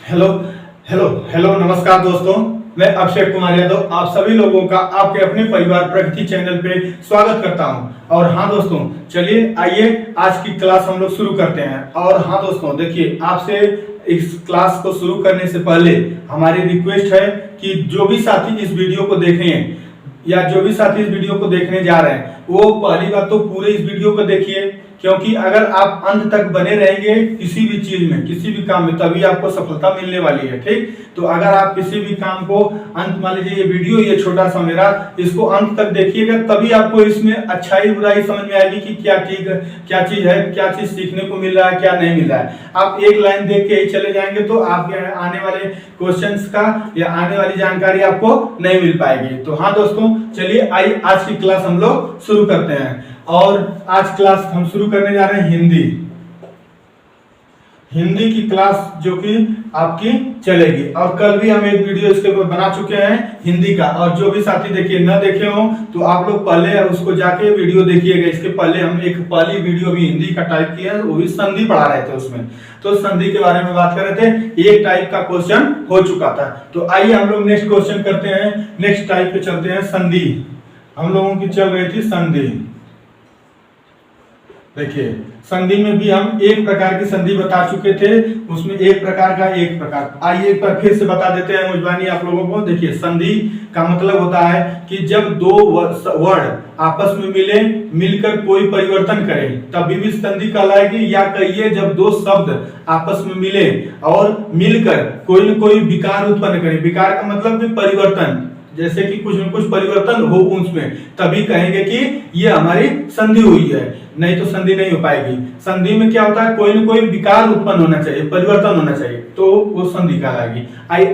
Hello hello hello नमस्कार दोस्तों, मैं अक्षय कुमार यादव आप सभी लोगों का आपके अपने परिवार प्रगति चैनल पे स्वागत करता हूं। और हाँ दोस्तों, चलिए आइए आज की क्लास हम लोग शुरू करते हैं। और हाँ दोस्तों, देखिए आपसे इस क्लास को शुरू करने से पहले हमारी रिक्वेस्ट है कि जो भी साथी इस वीडियो को देखें या जो भी साथी इस वीडियो को देखने जा रहे हैं वो पहली बात तो पूरे इस वीडियो को देखिए, क्योंकि अगर आप अंत तक बने रहेंगे किसी भी चीज में, किसी भी काम में, तभी आपको सफलता मिलने वाली है। ठीक, तो अगर आप किसी भी काम को अंत, मान लीजिए ये वीडियो ये छोटा सा मेरा, इसको अंत तक देखिएगा तभी आपको इसमें अच्छाई बुराई समझ में आएगी कि क्या चीज है, क्या चीज सीखने को मिल रहा है, क्या नहीं मिल रहा है। आप एक लाइन देख के ही चले जाएंगे तो आपके आने वाले क्वेश्चंस का या आने वाली जानकारी आपको नहीं मिल पाएगी। तो हाँ दोस्तों, चलिए आइए आज की क्लास हम लोग शुरू करते हैं। और आज क्लास हम शुरू करने जा रहे हैं हिंदी की क्लास, जो कि आपकी चलेगी। और कल भी हम एक वीडियो इसके ऊपर बना चुके हैं हिंदी का, और जो भी साथी देखिए न देखे हो तो आप लोग पहले उसको जाके वीडियो देखिएगा। इसके पहले हम एक पहली वीडियो भी हिंदी का टाइप किया है, वो भी संधि पढ़ा रहे थे उसमें, तो संधि के बारे में बात कर रहे थे। एक टाइप का क्वेश्चन हो चुका था। तो आइए हम लोग नेक्स्ट क्वेश्चन करते हैं, नेक्स्ट टाइप पे चलते हैं। संधि हम लोगों की चल रही थी संधि। देखिए संधि में भी हम एक प्रकार की संधि बता चुके थे, उसमें एक प्रकार का एक प्रकार। आइए एक बार फिर से बता देते हैं मुजबानी आप लोगों को। देखिए संधि का मतलब होता है कि जब दो वर्ड आपस में मिलकर कोई परिवर्तन करें तभी भी संधि कहलाएगी। या कहिए जब दो शब्द आपस में मिले और मिलकर कोई न कोई विकार उत्पन्न करें। विकार का मतलब भी परिवर्तन, जैसे कि कुछ न कुछ परिवर्तन हो उसमें, तभी कहेंगे कि ये हमारी संधि हुई है, नहीं तो संधि नहीं हो पाएगी। संधि में क्या होता है, कोई न कोई विकार उत्पन्न होना चाहिए, परिवर्तन होना चाहिए, तो वो संधि कहलाएगी।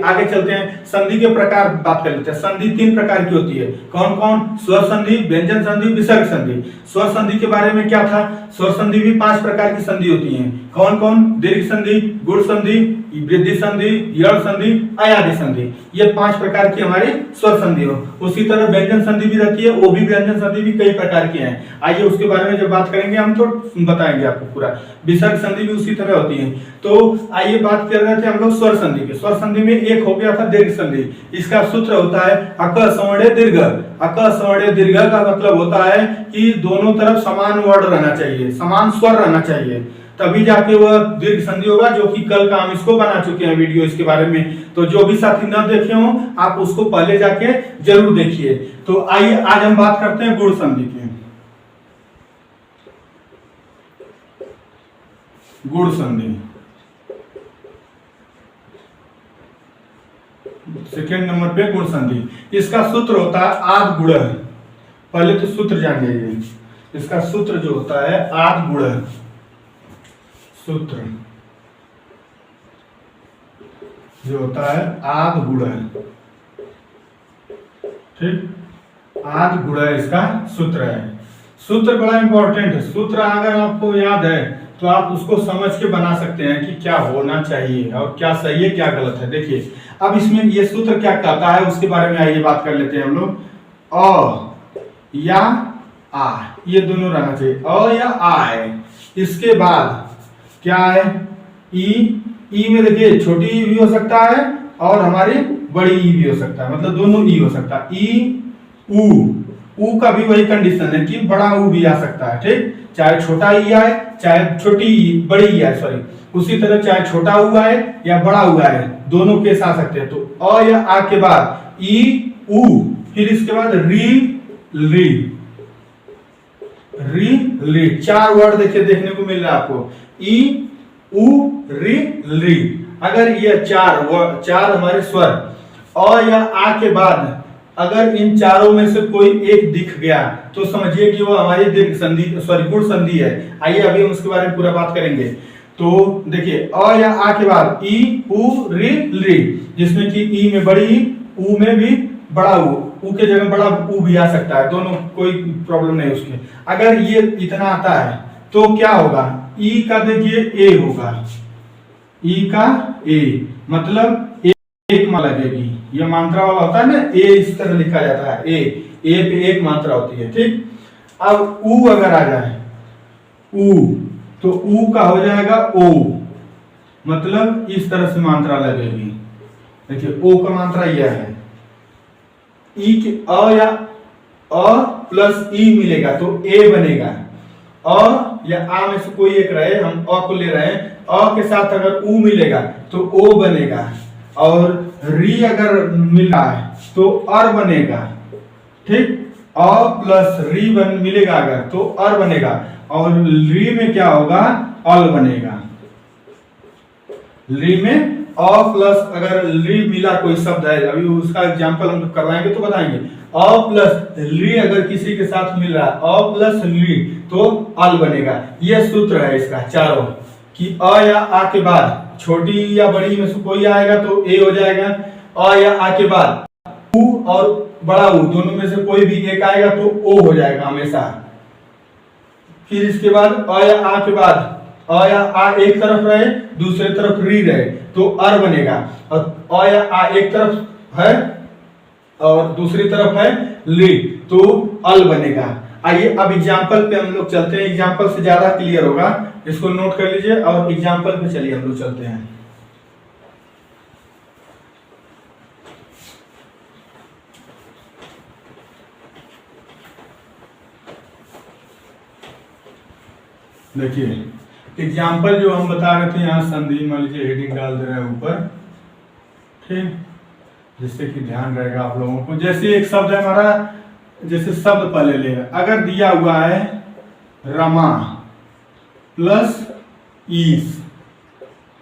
आगे चलते हैं, संधि के प्रकार बात कर लेते हैं। संधि 3 प्रकार की होती है। कौन कौन? स्वर संधि, व्यंजन संधि, विसर्ग संधि। स्वर संधि के बारे में क्या था? स्वर संधि भी 5 प्रकार की संधि होती है। कौन कौन? दीर्घ संधि, गुण संधि, वृद्धि संधि, यड़ संधि, अयादि संधि। ये 5 प्रकार की हमारी स्वर संधि हो। उसी तरह व्यंजन संधि भी रहती है, वो भी व्यंजन संधि भी कई प्रकार की हैं। आइए उसके बारे में जब बात करेंगे हम तो बताएंगे आपको पूरा। विसर्ग संधि भी उसी तरह होती है। तो आइए बात कर रहे थे हम लोग स्वर संधि की। स्वर संधि में एक हो गया था दीर्घ संधि। इसका सूत्र होता है अक सवर्ण दीर्घ। अक सवर्ण दीर्घ का मतलब होता है कि दोनों तरफ समान वर्ण रहना चाहिए, समान स्वर रहना चाहिए, तभी जाके वह दीर्घ संधि होगा। जो कि कल का हम इसको बना चुके हैं वीडियो इसके बारे में। तो जो भी साथी न देखे हो आप उसको पहले जाके जरूर देखिए। तो आइए आज हम बात करते हैं गुण संधि की। गुण संधि सेकेंड नंबर पे गुण संधि। इसका सूत्र होता है आद गुण। पहले तो सूत्र जान लीजिए। इसका सूत्र जो होता है आद गुण। सूत्र जो होता है आद गुण, ठीक, आद गुण इसका सूत्र है। सूत्र बड़ा इंपॉर्टेंट है। सूत्र अगर आपको याद है तो आप उसको समझ के बना सकते हैं कि क्या होना चाहिए और क्या सही है क्या गलत है। देखिए अब इसमें ये सूत्र क्या कहता है उसके बारे में आइए बात कर लेते हैं हम लोग। अ या आ, ये दोनों रहना चाहिए, अ या आ है। इसके बाद क्या है? ई में देखिए छोटी ई भी हो सकता है और हमारी बड़ी ई भी हो सकता है, मतलब दोनों ई हो सकता है। ई ऊ का भी वही कंडीशन है कि बड़ा ऊ भी आ सकता है, ठीक, चाहे छोटा ई आए चाहे छोटी ई, बड़ी ई आए, सॉरी। उसी तरह चाहे छोटा ऊ आए या बड़ा ऊ आए, दोनों केस आ सकते हैं। तो अ या आ के बाद ई ऊ, फिर इसके बाद री ली 4 वर्ड देखिए देखने को मिल रहा है आपको। ई उ री। अगर ये चार हमारे स्वर अ या आ के बाद अगर इन चारों में से कोई एक दिख गया तो समझिए कि वो हमारी दीर्घ संधि, सॉरी गुण संधि है। आइए अभी हम उसके बारे में पूरा बात करेंगे। तो देखिए अ या आ के बाद ई उ री, जिसमें कि ई में बड़ी ई, उ में भी बड़ा ऊ के जगह बड़ा ऊ भी आ सकता है, दोनों कोई प्रॉब्लम नहीं उसमें। अगर ये इतना आता है तो क्या होगा? ई का देखिए ए होगा, ई का ए मतलब एक मात्रा लगेगी। ये मात्रा वाला होता है ना, ए इस तरह लिखा जाता है, ए पे एक मात्रा होती है, ठीक। अब ऊ अगर आ जाए ऊ, तो ऊ का हो जाएगा ओ, मतलब इस तरह से मात्रा लगेगी। देखिए ओ का मात्रा यह है, ई के अ या अ प्लस ई मिलेगा तो ए बनेगा। अ या आ में से कोई एक रहे, हम अ को ले रहे हैं, अ के साथ अगर उ मिलेगा तो ओ बनेगा, और री अगर मिला है तो अर बनेगा। ठीक, अ प्लस री मिलेगा अगर तो अर बनेगा, और री में क्या होगा, अल बनेगा। री में अ प्लस अगर री मिला कोई शब्द है, अभी उसका एग्जांपल हम करवाएंगे तो बताएंगे। अ प्लस री अगर किसी के साथ मिल रहा है, अ प्लस री तो अल बनेगा। यह सूत्र है इसका चारों, कि अ या आ के बाद छोटी या बड़ी में से कोई आएगा तो ए हो जाएगा, अ या आ के बाद उ और बड़ा उ दोनों में से कोई भी एक आएगा तो ओ हो जाएगा हमेशा। फिर इसके बाद अ या आ के बाद अ या आ एक तरफ रहे, दूसरे तरफ री रहे तो अर बनेगा, और अ या आ एक तरफ है और दूसरी तरफ है ली तो अल बनेगा। आइए अब एग्जाम्पल पे हम लोग चलते हैं, एग्जाम्पल से ज्यादा क्लियर होगा, इसको नोट कर लीजिए और एग्जाम्पल पे चलिए हम लोग चलते हैं। देखिए एग्जाम्पल जो हम बता रहे थे, यहाँ संधि मान लीजिए हेडिंग डाल दे रहे हैं ऊपर, ठीक, जिससे कि ध्यान रहेगा आप लोगों को। जैसे एक शब्द है हमारा, जैसे शब्द पहले ले, अगर दिया हुआ है रमा प्लस ईस,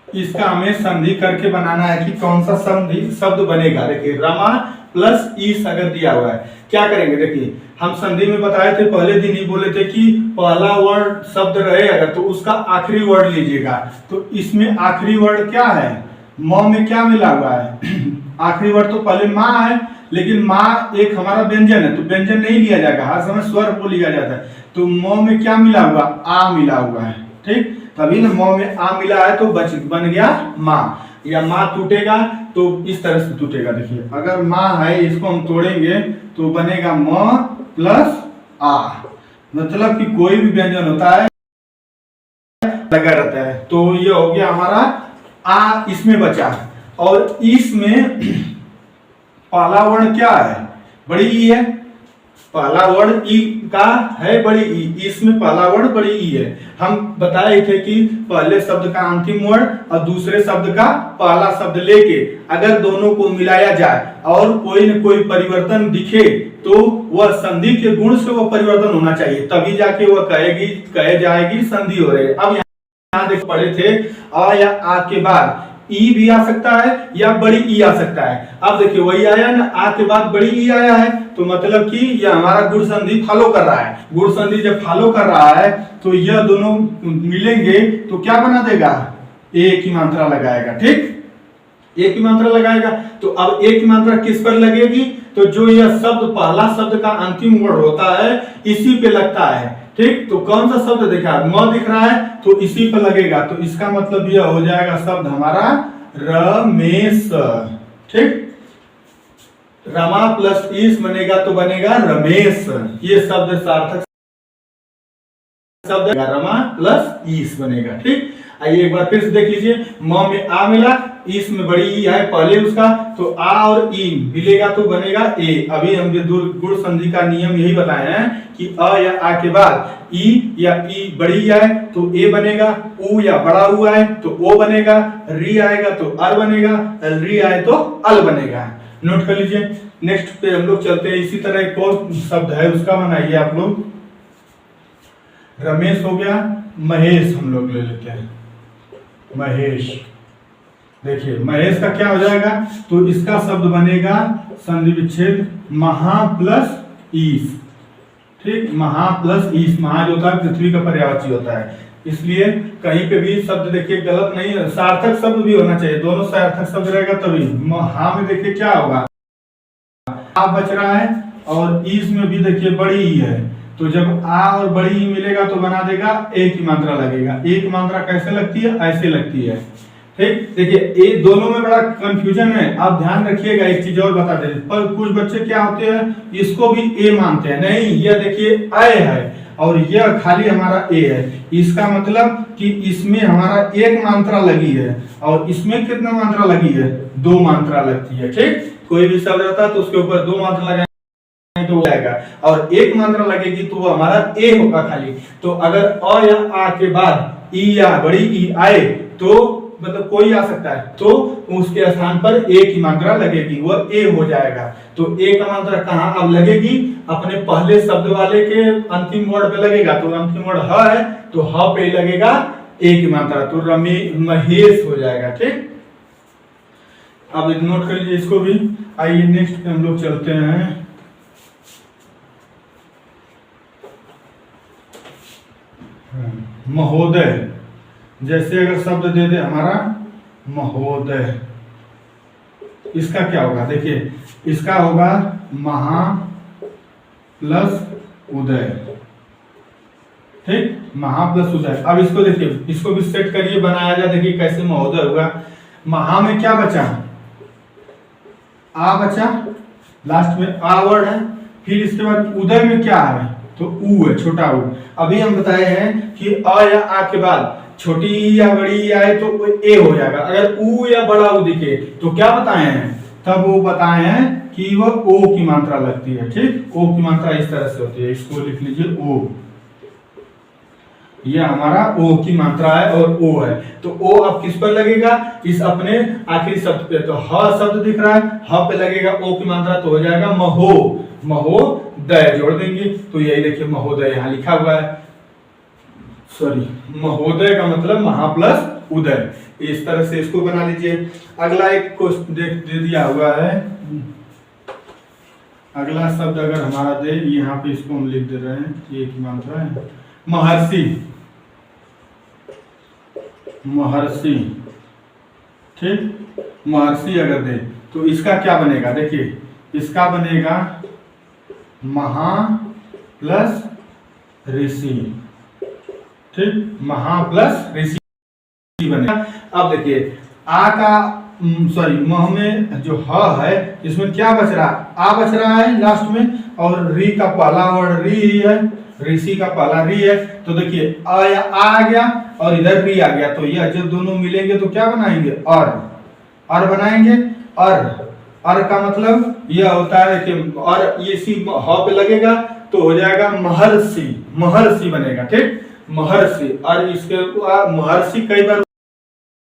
इसका हमें संधि करके बनाना है कि कौन सा शब्द बनेगा। देखिए रमा प्लस ईस अगर दिया हुआ है, क्या करेंगे, देखिए हम संधि में बताए थे, पहले दिन ही बोले थे कि पहला वर्ड शब्द रहे अगर तो उसका आखिरी वर्ड लीजिएगा। तो इसमें आखिरी वर्ड क्या है, म में क्या मिला हुआ है आखिरी वर्ड तो पहले माँ है, लेकिन माँ एक हमारा व्यंजन है तो व्यंजन नहीं लिया जाएगा, हर समय स्वर को लिया जाता है। तो म में क्या मिला हुआ, आ मिला हुआ है, ठीक, तभी ना म में आ मिला है तो बन गया माँ। या माँ टूटेगा तो इस तरह से टूटेगा। देखिए अगर माँ है, इसको हम तोड़ेंगे तो बनेगा म प्लस आ, मतलब कि कोई भी व्यंजन होता है लगा रहता है। तो ये हो गया हमारा आ, इसमें बचा, और इसमें पहला वर्ण क्या है, बड़ी ई है, पहला वर्ण ई का है बड़ी ई, इसमें पहला वर्ण बड़ी ई है। हम बताए थे कि पहले शब्द का अंतिम वर्ण और दूसरे शब्द का पहला शब्द लेके अगर दोनों को मिलाया जाए और कोई न कोई परिवर्तन दिखे तो वह संधि के गुण से वह परिवर्तन होना चाहिए, तभी जाके वह कहे जाएगी संधि हो रही है। अब यहाँ देख पढ़े थे अ या आ के बाद ई भी आ सकता है या बड़ी ई आ सकता है। अब देखिए वही आया ना, आ के बाद बड़ी ई आया है तो मतलब कि यह हमारा गुण संधि फॉलो कर रहा है। गुण संधि जब फॉलो कर रहा है तो यह दोनों मिलेंगे तो क्या बना देगा, ए की मात्रा लगाएगा, ठीक, ए की मात्रा लगाएगा। तो अब ए की मात्रा किस पर लगेगी, तो जो यह शब्द पहला शब्द का अंतिम वर्ण होता है इसी पे लगता है, ठीक। तो कौन सा शब्द दिखा, म दिख रहा है तो इसी पर लगेगा, तो इसका मतलब यह हो जाएगा शब्द हमारा रमेश, ठीक। रमा प्लस ईस बनेगा तो बनेगा रमेश, ये शब्द सार्थक शब्द रमा प्लस ईस बनेगा, ठीक। आइए एक बार फिर से देख लीजिए, म में आ मिला, ईस में बड़ी ई है पहले उसका, तो आ और ई मिलेगा तो बनेगा ए। अभी हम गुण संधि का नियम यही बताए हैं कि अ या आ के बाद ई या ई बड़ी आए तो ए बनेगा, उ या बड़ा उ आए तो ओ बनेगा, री आएगा तो अर बनेगा, री आए तो अल बनेगा। नोट कर लीजिए। नेक्स्ट पे हम लोग चलते हैं, इसी तरह एक और शब्द है उसका बनाइए आप लोग। रमेश हो गया, महेश हम लोग ले लेते हैं, महेश। देखिए महेश का क्या हो जाएगा, तो इसका शब्द बनेगा संधि विच्छेद महा प्लस ईस, ठीक, महा प्लस ईस। महा जो होता है पृथ्वी का पर्यायवाची होता है, इसलिए कहीं पे भी शब्द देखिए गलत नहीं है, सार्थक शब्द भी होना चाहिए, दोनों सार्थक शब्द रहेगा तभी। महा में देखिए क्या होगा, आ बच रहा है, और ईस में भी देखिए बड़ी ई है, तो जब आ और बड़ी ई मिलेगा तो बना देगा ए की मात्रा लगेगा। ए की मात्रा कैसे लगती है, ऐसे लगती है, ठीक। देखिए ए दोनों में बड़ा कंफ्यूजन है, आप ध्यान रखिएगा। एक चीज और बता दें, पर कुछ बच्चे क्या होते हैं इसको भी ए मानते हैं, नहीं, यह देखिए अय है, और यह खाली हमारा ए है। इसका मतलब कि इसमें हमारा एक मात्रा लगी है और इसमें कितना मात्रा लगी है, 2 मात्रा लगती है। ठीक, कोई भी शब्द रहता है तो उसके ऊपर 2 मात्रा लगाएंगे तो वो आएगा, और एक मात्रा लगेगी तो वो हमारा ए होगा खाली। तो अगर अ या आ के बाद ई या बड़ी ई आए तो मतलब कोई आ सकता है, तो उसके स्थान पर ए की मात्रा लगेगी, वो ए हो जाएगा। तो ए का मात्रा कहाँ अब लगेगी, अपने पहले शब्द वाले के अंतिम वर्ड पे लगेगा। तो अंतिम वर्ड ह है तो ह पे लगेगा ए की मात्रा, तो महेश हो जाएगा। ठीक, अब नोट कर लीजिए इसको भी। आइए नेक्स्ट पे हम लोग चलते हैं। महोदय, जैसे अगर शब्द दे दे हमारा महोदय, इसका क्या होगा, देखिए इसका होगा महा प्लस उदय। ठीक, महा प्लस उदय। अब इसको देखिए, इसको भी सेट करिए, बनाया जाए, देखिए कैसे महोदय होगा। महा में क्या बचा, आ बचा, लास्ट में आ वर्ड है, फिर इसके बाद उदय में क्या है, तो ऊ है, छोटा ऊ। अभी हम बताए हैं कि अ या आ के बाद छोटी ई या बड़ी ई आए तो ए हो जाएगा। अगर ऊ या बड़ा ऊ दिखे तो क्या बताए हैं, तब वो बताए हैं कि वह ओ की मात्रा लगती है। ठीक, ओ की मात्रा इस तरह से होती है, इसको लिख लीजिए ओ, यह हमारा ओ की मात्रा है और ओ है। तो ओ अब किस पर लगेगा, इस अपने आखिरी शब्द पे। तो ह शब्द दिख रहा है, ह पे लगेगा ओ की मात्रा, तो हो जाएगा महो, महोदय जोड़ देंगे तो यही देखिए महोदय यहाँ लिखा हुआ है। सॉरी, महोदय का मतलब महा प्लस उदय। इस तरह से इसको बना लीजिए। अगला एक क्वेश्चन दे दिया हुआ है, अगला शब्द अगर हमारा दे, यहाँ पे इसको हम लिख दे रहे हैं, ये की मात्रा है महर्षि, महर्षि। ठीक, महर्षि अगर दे तो इसका क्या बनेगा, देखिए इसका बनेगा महा प्लस ऋषि। ठीक, महा प्लस ऋषि बनेगा। अब देखिए आ का सॉरी मह में जो ह है इसमें क्या बच रहा है, आ बच रहा है लास्ट में, और री का पहला वर्ड री ही है, ऋषि का पहला री है। तो देखिए अ या आ गया और इधर री आ गया, तो यह जब दोनों मिलेंगे तो क्या बनाएंगे, और बनाएंगे। और का मतलब यह होता है कि और ये सी ह पे लगेगा तो हो जाएगा महर्षि, महर्षि बनेगा। ठीक, महर्षि। और इसके महर्षि कई बार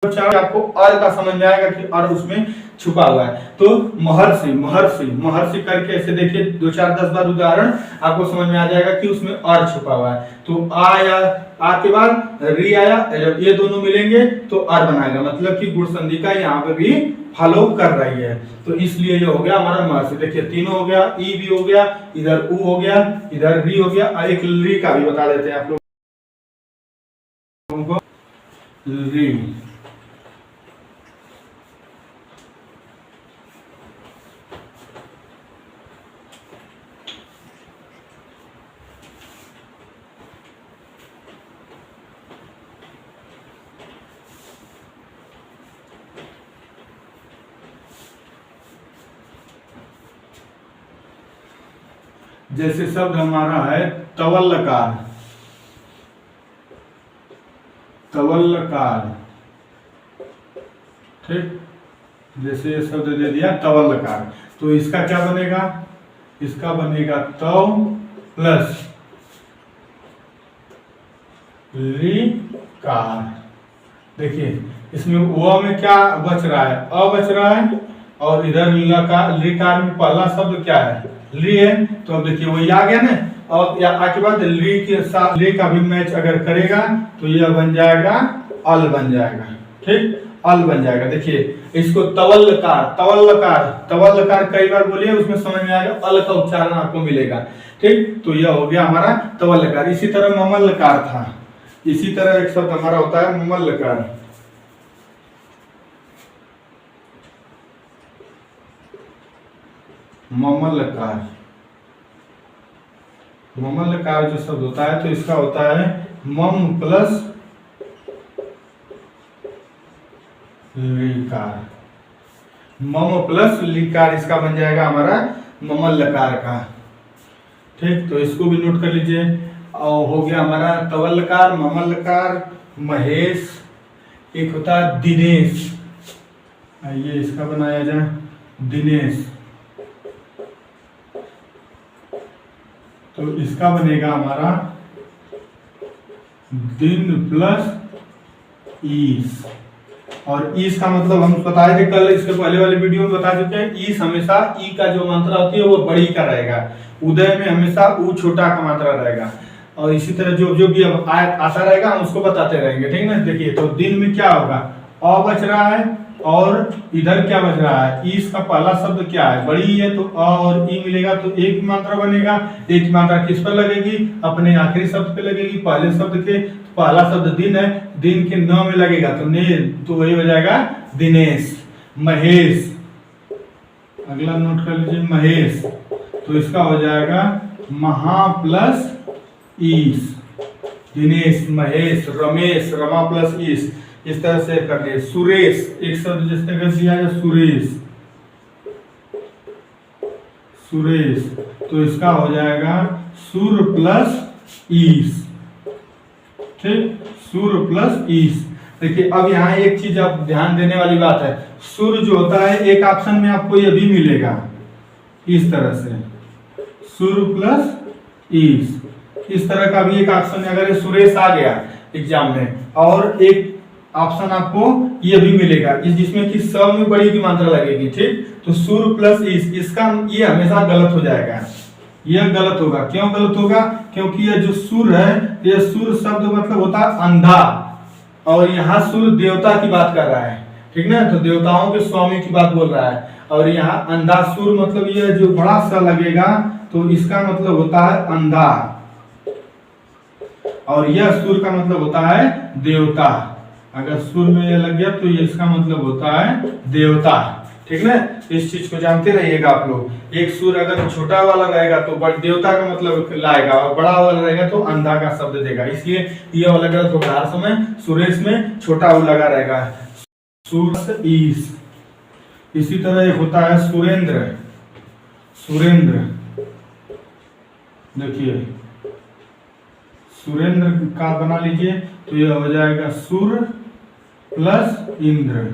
आपको और का समझ में आएगा कि और उसमें छुपा हुआ है। तो महर्षि, महर्षि, महर्षि करके ऐसे देखिए 2-4-10 बार उदाहरण आपको समझ में आ जाएगा कि उसमें और छुपा हुआ है। तो आ या आ के बाद री आया, जब ये दोनों मिलेंगे तो और बनाएगा, मतलब कि गुण संधि का यहाँ पे भी फॉलो कर रही है। तो इसलिए ये हो गया हमारा महर्षि। देखिए तीनों हो गया, ई भी हो गया, इधर ऊ हो गया, इधर री हो गया। एक री का भी बता देते हैं आप लोगों को, री। जैसे शब्द हमारा है तवल्लकार, तवल्लकार। ठीक, जैसे ये शब्द दे दिया तवल्लकार, तो इसका क्या बनेगा, इसका बनेगा तव प्लस कार। देखिए इसमें व में क्या बच रहा है, अ बच रहा है, और इधर लिकार में पहला शब्द क्या है, ली है। तो अब देखिए वही आ गया ना, और या के बाद ली के साथ ली का भी मैच अगर करेगा तो यह बन जाएगा अल बन जाएगा। ठीक, अल बन जाएगा। देखिए इसको तवल्लकार, तवल्लकार, तवल्लकार कई बार बोलिए, उसमें समझ में आएगा, अल का उच्चारण आपको मिलेगा। ठीक, तो यह हो गया हमारा तवल्लकार। इसी तरह ममल्लकार था, इसी तरह एक शब्द हमारा होता है ममल्लकार। ममल्लकार, ममल्लकार जो शब्द होता है तो इसका होता है मम प्लस लिकार, मम प्लस लिकार, इसका बन जाएगा हमारा ममल्लकार का। ठीक, तो इसको भी नोट कर लीजिए। और हो गया हमारा तवलकार, ममलकार, महेश, एक होता है दिनेश। आइए इसका बनाया जाए दिनेश। तो इसका बनेगा हमारा दिन प्लस ईस। और ईस का मतलब हम बताए थे कल, इसके पहले वाले वीडियो में बता चुके हैं। ईस हमेशा ई का जो मात्रा होती है वो बड़ी का रहेगा, उदय में हमेशा ऊ छोटा का मात्रा रहेगा। और इसी तरह जो जो भी अब आता रहेगा हम उसको बताते रहेंगे, ठीक है ना। देखिए तो दिन में क्या होगा, अ बच रहा है और इधर क्या बच रहा है, ईस का पहला शब्द क्या है, बड़ी है, तो अ और ई मिलेगा तो एक मात्रा बनेगा। एक मात्रा किस पर लगेगी, अपने आखिरी शब्द पे लगेगी, पहले शब्द के। पहला शब्द दिन है, दिन के न में लगेगा तो ने, तो वही हो जाएगा दिनेश। महेश, अगला नोट कर लीजिए महेश, तो इसका हो जाएगा महा प्लस ईस। दिनेश, महेश, रमेश, रमा प्लस ईस, इस तरह से कर लिए। सुरेश, एक शब्द जिस तरह दिया है सुरेश, सुरेश, तो इसका हो जाएगा सुर प्लस ईस, ठीक, सुर प्लस ईस। देखिए अब यहाँ एक चीज आप ध्यान देने वाली बात है, सुर जो होता है एक ऑप्शन में आपको ये भी मिलेगा इस तरह से, सुर प्लस ईस, इस तरह का भी एक ऑप्शन है। अगर ये सुरेश आ गया एग्जाम में, और एक ऑप्शन आपको ये भी मिलेगा जिसमें कि स में बड़ी की मात्रा लगेगी, ठीक, तो सुर प्लस ईस, इसका ये हमेशा गलत हो जाएगा, यह गलत होगा। क्यों गलत होगा, क्योंकि यह जो सुर है, यह सुर शब्द मतलब होता है अंधा, और यहाँ सुर देवता की बात कर रहा है, ठीक ना, तो देवताओं के स्वामी की बात बोल रहा है। और यहाँ अंधा सुर मतलब यह जो बड़ा सा लगेगा तो इसका मतलब होता है अंधा, और यह सुर का मतलब होता है देवता। अगर सुर में यह लग गया तो ये इसका मतलब होता है देवता, ठीक ना। इस चीज को जानते रहिएगा आप लोग। एक सुर अगर छोटा वाला रहेगा तो देवता का मतलब लाएगा, और बड़ा वाला रहेगा तो अंधा का शब्द देगा, इसलिए ये वाला गलत होगा। हर समय सुरेश में छोटा वो लगा रहेगा, सुर ईस। इसी तरह एक होता है सुरेंद्र, सुरेंद्र, देखिए सुरेंद्र का बना लीजिए तो यह हो जाएगा सुर प्लस इंद्र।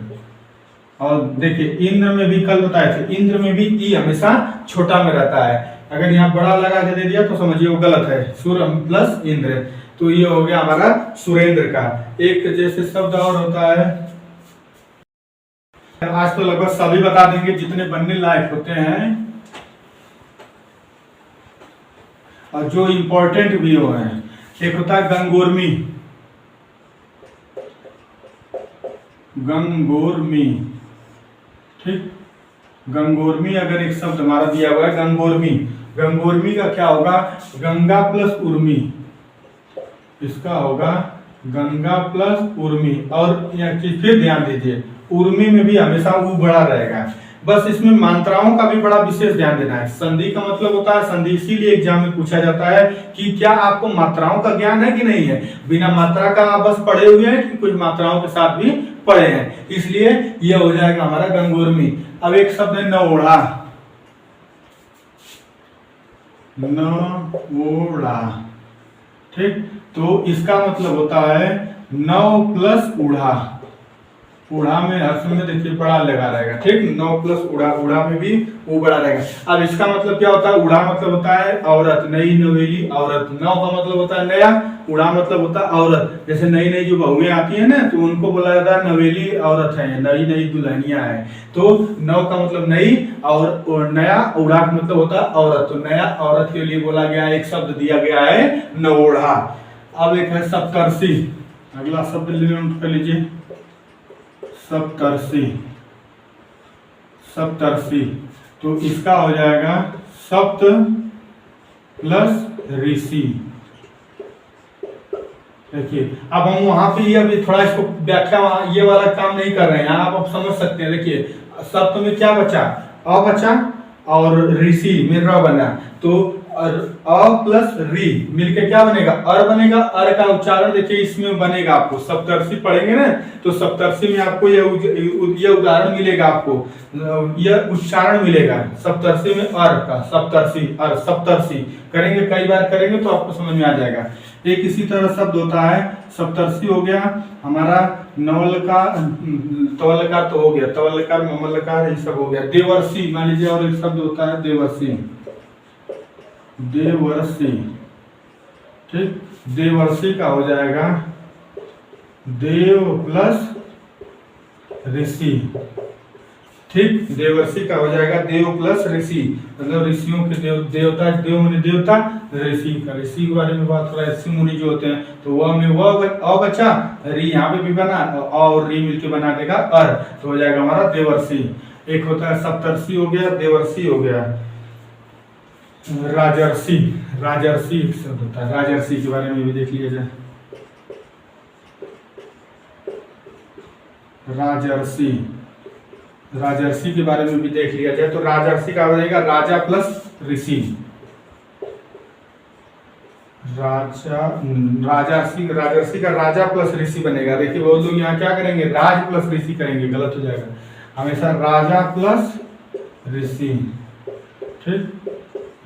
और देखिए इंद्र में भी कल बताए थे, इंद्र में भी ई हमेशा छोटा में रहता है, अगर यहाँ बड़ा लगा के दे दिया तो समझिए वो गलत है, सुर प्लस इंद्र। तो ये हो गया हमारा सुरेंद्र का। एक जैसे शब्द और होता है, आज तो लगभग सभी बता देंगे जितने बनने लायक होते हैं और जो इंपॉर्टेंट भी हो हैं। एक होता है गंगोर्मी, गंगोर्मी, ठीक, गंगोर्मी अगर एक शब्द हमारा दिया हुआ है गंगोर्मी, गंगोर्मी का क्या होगा, गंगा प्लस उर्मी, इसका होगा गंगा प्लस उर्मी। और यह चीज फिर ध्यान दीजिए, उर्मी में भी हमेशा वो बड़ा रहेगा, बस इसमें मात्राओं का भी बड़ा विशेष ध्यान देना है। संधि का मतलब होता है संधि, इसीलिए एग्जाम में पूछा जाता है कि क्या आपको मात्राओं का ज्ञान है कि नहीं है। बिना मात्रा का आप बस पढ़े हुए हैं कि कुछ मात्राओं के साथ भी पढ़े हैं, इसलिए यह हो जाएगा हमारा गंगोर्मी। अब एक शब्द है नवोढ़ा, नवोढ़ा, ठीक, तो इसका मतलब होता है नव प्लस उड़ा, उड़ा में हर समय देखिए बड़ा लगा रहेगा, ठीक, 9 प्लस उड़ा, उड़ा में भी वो बड़ा रहेगा। अब इसका मतलब क्या होता है, उड़ा मतलब होता है औरत, नई नवेली औरत, नौ का मतलब होता है नया, उड़ा मतलब होता है औरत। जैसे नई नई जो बहुएं आती है ना तो उनको बोला जाता है नवेली औरत है, नई नई दुल्हनियां है। तो नौ का मतलब नई और नया, उड़ा का मतलब होता है औरत, तो नया औरत के लिए बोला गया एक शब्द दिया गया है नवोढ़ा। अब एक है सप्तर्षि, अगला शब्द नोट कर लीजिए, सप्तर्षि, सप्तर्षि, तो इसका हो जाएगा सप्त प्लस ऋषि। देखिए अब हम वहां पे अभी थोड़ा इसको व्याख्या ये वाला काम नहीं कर रहे हैं, आप समझ सकते हैं। देखिए सप्त में क्या बचा, अ बचा और ऋषि में र बना, तो तो अ प्लस री मिलके क्या बनेगा, अर बनेगा। अर का उच्चारण देखिए इसमें बनेगा, आपको सप्तर्षि पढ़ेंगे ना तो सप्तर्षि में आपको ये उदाहरण मिलेगा, आपको यह उच्चारण मिलेगा सप्तर्षि में अर का, सप्तर्षि अर सप्तर्षि करेंगे, कई बार करेंगे तो आपको समझ में आ जाएगा। एक इसी तरह शब्द होता है सप्तर्षि हो गया हमारा, नवलकार तवलकार तो हो गया, तवलकार ममलकार ये सब हो गया। देवर्षि मान लीजिए, और एक शब्द होता है देवर्षि, देवर्षि ठीक, देवर्षि का हो जाएगा देव प्लस ऋषि ठीक, देवर्षि का हो जाएगा देव प्लस ऋषि, मतलब ऋषियों के देवता, देव माने देवता, ऋषि का, ऋषि के बारे में बात हो रहा है। ऋषि मुनि जो होते हैं तो वह में वह अ बचा, री यहाँ पे भी बना और री मिलके बना देगा अर, तो हो जाएगा हमारा देवर्षि। एक होता है सप्तर्षि हो गया, देवर्षि हो गया। राजर्षि, राजर्षि एक शब्द होता है, राजर्षि के बारे में भी देख लिया जाए। राजर्षि, राजर्षि के बारे में भी देख लिया जाए तो राजर्षि का हो जाएगा राजा प्लस ऋषि, राजा राजर्षि, राजर्षि का राजा प्लस ऋषि बनेगा। देखिए बहुत लोग यहाँ क्या करेंगे, राज प्लस ऋषि करेंगे, गलत हो जाएगा, हमेशा राजा प्लस ऋषि ठीक,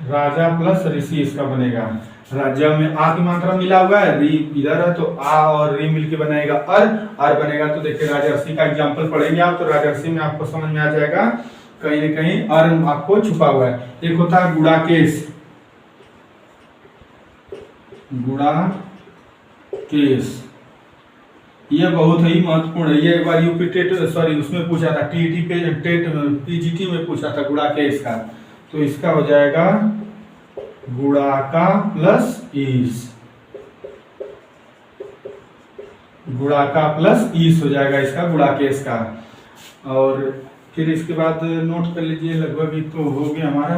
राजा प्लस ऋषि इसका बनेगा। राज्य में आ की मात्रा मिला हुआ है, री इधर है तो आ और री मिलके बनाएगा अर, अर बनेगा। तो देखिए राजर्षि का एग्जांपल पढ़ेंगे आप तो राजर्षि में आपको समझ में आ जाएगा कहीं न कहीं अर आपको छुपा हुआ है। एक होता है गुड़ाकेश, गुड़ाकेश ये बहुत ही महत्वपूर्ण है, ये एक बार यूपी टेट सॉरी उसमें पूछा था, टीईटी पे टेट पीजीटी में पूछा था गुड़ाकेश का, तो इसका हो जाएगा गुड़ाका प्लस ईस, गुड़ाका प्लस ईस हो जाएगा इसका गुड़ाकेश का। और फिर इसके बाद नोट कर लीजिए, लगभग ही तो हो गया हमारा,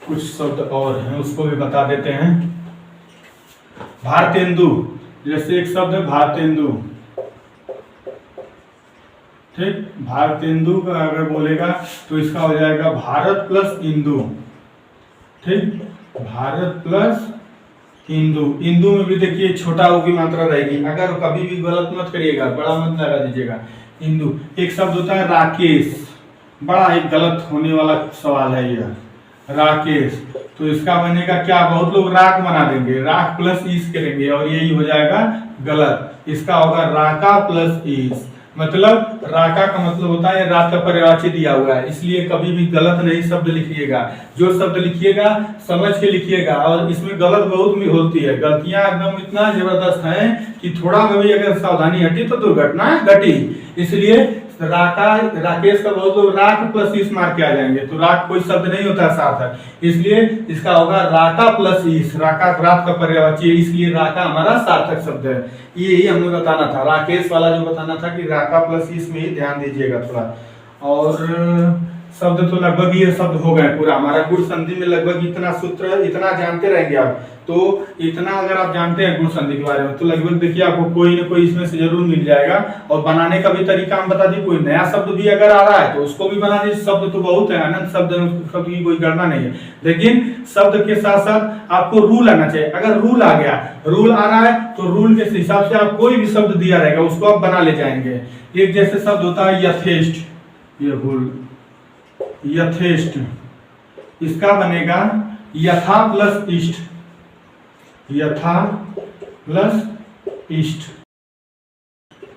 कुछ शब्द और हैं उसको भी बता देते हैं। भारतेंदु, जैसे एक शब्द है भारतेंदु ठीक, भारतेंदु का अगर बोलेगा तो इसका हो जाएगा भारत प्लस इंदु ठीक, भारत प्लस इंदु। इंदु में भी देखिए छोटा ओ की मात्रा रहेगी, अगर कभी भी गलत मत करिएगा, बड़ा मत लगा दीजिएगा। इंदु। एक शब्द होता है राकेश, बड़ा एक गलत होने वाला सवाल है यह, राकेश, तो इसका बनेगा क्या, बहुत लोग राक बना देंगे, राक प्लस ईस करेंगे और यही हो जाएगा गलत। इसका होगा राका प्लस ईस, मतलब राका का मतलब होता है रात का पर्यायवाची दिया हुआ है, इसलिए कभी भी गलत नहीं शब्द लिखिएगा, जो शब्द लिखिएगा समझ के लिखिएगा। और इसमें गलत बहुत भी होती है, गलतियां एकदम इतना जबरदस्त हैं कि थोड़ा कभी अगर सावधानी हटी तो दुर्घटना घटी। इसलिए राका, राकेश का बहुत लोग राक प्लस ईस मार के आ जाएंगे, तो राक कोई शब्द नहीं होता है सार्थक, इसलिए इसका होगा राका प्लस ईस, राका रात का पर्यायवाची है, इसलिए राका हमारा सार्थक शब्द है। यही हमें बताना था, राकेश वाला जो बताना था कि राका प्लस ईस में ही ध्यान दीजिएगा थोड़ा। और शब्द तो लगभग ये शब्द हो गए पूरा हमारा, गुण संधि में लगभग इतना सूत्र, इतना जानते रहेंगे आप, तो इतना अगर आप जानते हैं गुण संधि के बारे में तो लगभग देखिए आपको कोई ना कोई इसमें से जरूर मिल जाएगा। और बनाने का भी तरीका हम बता दी, कोई नया शब्द भी अगर आ रहा है तो उसको भी बना दीजिए, शब्द तो बहुत है, अनंत शब्द की कोई गणना नहीं है, लेकिन शब्द के साथ साथ आपको रूल आना चाहिए। अगर रूल आ गया, रूल आ रहा है तो रूल के हिसाब से आप कोई भी शब्द दिया रहेगा उसको आप बना ले जाएंगे। एक जैसे शब्द होता है यथेष्ट, ये भूल, यथेष्ट, इसका बनेगा यथा प्लस इष्ट, यथा प्लस इष्ट।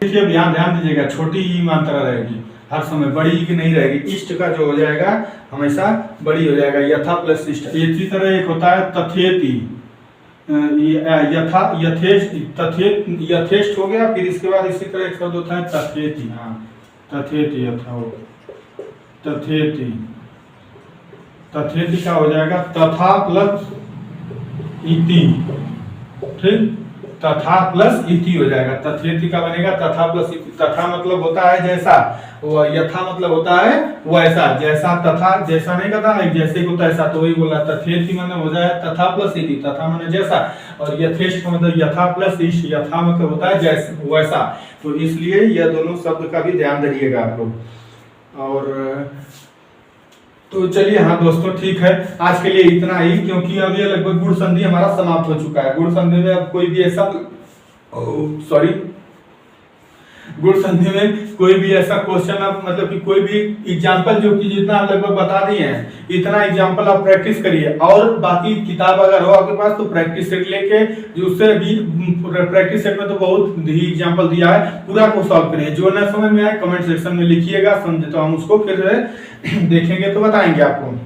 देखिए अब यहाँ ध्यान दीजिएगा, छोटी ही मात्रा रहेगी हर समय, बड़ी की नहीं रहेगी। इष्ट का जो हो जाएगा हमेशा बड़ी हो जाएगा, यथा प्लस इष्ट। इसी तरह एक होता है तथेति, यथा यथेष्ट, यथेष्ट हो गया। फिर इसके बाद इसी तरह एक शब्द होता है तथेति, हाँ तथेति, यथा हो तथेति, तथेति का हो जाएगा तथा प्लस इति ठीक, तथा प्लस इति हो जाएगा, तथेति का बनेगा तथा प्लस इति। तथा मतलब होता है जैसा, वो यथा मतलब होता है वैसा, जैसा तथा जैसा नहीं कहता है जैसे को तैसा, तो वही बोला तथेति मतलब हो जाए तथा प्लस इति, तथा मतलब जैसा, और यथेष्ट मतलब यथा प्लस इष्ट, यथा मतलब होता है जैसे वैसा, तो इसलिए यह दोनों शब्द का भी ध्यान रखिएगा आप लोग। और तो चलिए, हाँ दोस्तों, ठीक है, आज के लिए इतना ही, क्योंकि अब ये लगभग गुण संधि हमारा समाप्त हो चुका है। गुण संधि में अब कोई भी ऐसा गुण संधि में कोई भी ऐसा क्वेश्चन आप मतलब कि कोई भी एग्जाम्पल जो कि जितना आप लगभग बता दिए हैं, इतना एग्जाम्पल आप प्रैक्टिस करिए। और बाकी किताब अगर हो आपके पास तो प्रैक्टिस सेट लेके, जो उससे भी प्रैक्टिस सेट में तो बहुत ही एग्जाम्पल दिया है, पूरा को सॉल्व करिए। जो न समझ में आए कमेंट सेक्शन में लिखिएगा, समझे तो हम उसको फिर देखेंगे तो बताएंगे आपको।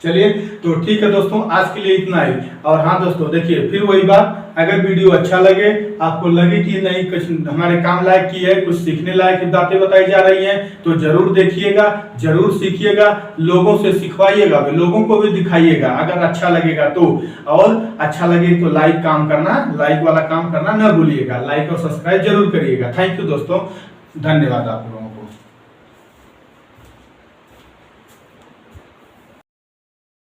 चलिए, तो ठीक है दोस्तों, आज के लिए इतना ही। और हाँ दोस्तों, देखिए फिर वही बात, अगर वीडियो अच्छा लगे, आपको लगे कि नहीं कुछ हमारे काम लायक की है, कुछ सीखने लायक बातें बताई जा रही हैं, तो जरूर देखिएगा, जरूर सीखिएगा, लोगों से सिखवाइएगा, लोगों को भी दिखाइएगा अगर अच्छा लगेगा तो। और अच्छा लगे तो लाइक वाला काम करना न भूलिएगा, लाइक और सब्सक्राइब जरूर करिएगा। थैंक यू दोस्तों, धन्यवाद आप लोगों।